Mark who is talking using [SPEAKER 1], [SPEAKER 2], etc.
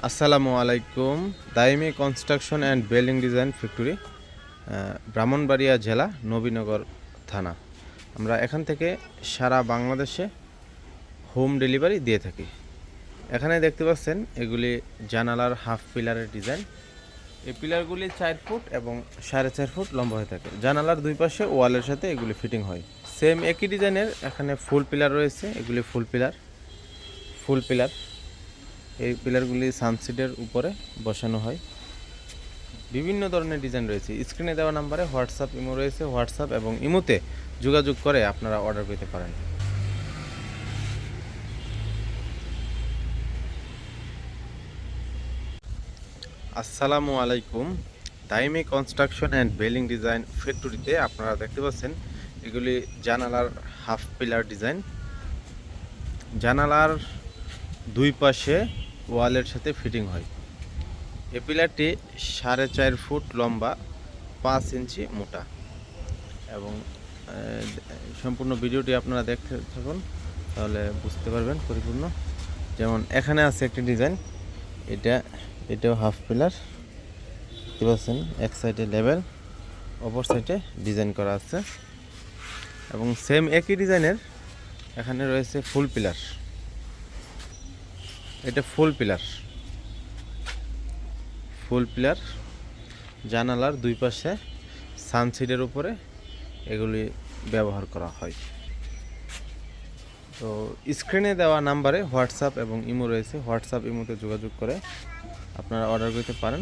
[SPEAKER 1] আসসালামু আলাইকুম। Daimi construction and building design factory, Brahmanbaria জেলা, নবীনগর থানা। আমরা এখান থেকে সারা বাংলাদেশে হোম ডেলিভারি দিয়ে থাকি। এখানে দেখতে পাচ্ছেন এগুলি জানালার হাফ পিলারের ডিজাইন। এই পিলারগুলি 4 ফুট এবং 4.5 ফুট লম্বা হয়ে থাকে। জানালার দুই পাশে ওয়ালের সাথে এগুলি ফিটিং হয়। সেম একই ডিজাইনের এখানে ফুল পিলার রয়েছে। এগুলি ফুল পিলার। এই পিলারগুলি সানসিটের উপরে বসানো হয়। বিভিন্ন ধরনের ডিজাইন রয়েছে। স্ক্রিনে দেওয়া নাম্বারে হোয়াটসঅ্যাপ ইমো রয়েছে। হোয়াটসঅ্যাপ এবং ইমোতে যোগাযোগ করে আপনারা অর্ডার পেতে পারেন। আসসালামু আলাইকুম। Daimi construction and building design ফ্যাক্টরিতে আপনারা দেখতে পাচ্ছেন এগুলি জানালার হাফ পিলার ডিজাইন। জানালার দুই পাশে ওয়ালের সাথে ফিটিং হয়। এই পিলারটি 4.5 ফুট লম্বা, 5 ইঞ্চি মোটা এবং সম্পূর্ণ ভিডিওটি আপনারা দেখতে থাকুন, তাহলে বুঝতে পারবেন পরিপূর্ণ। যেমন এখানে আছে একটি ডিজাইন, এটাও হাফ পিলার, দেখতে পাচ্ছেন। এক সাইডে লেভেল, অপর সাইডে ডিজাইন করা আছে এবং সেম একই ডিজাইনের এখানে রয়েছে ফুল পিলার। এটা ফুল পিলার জানালার দুই পাশে সানসিডের উপরে এগুলি ব্যবহার করা হয়। তো স্ক্রিনে দেওয়া নাম্বারে হোয়াটসঅ্যাপ এবং ইমো রয়েছে। হোয়াটসঅ্যাপ ইমোতে যোগাযোগ করে আপনারা অর্ডার করতে পারেন।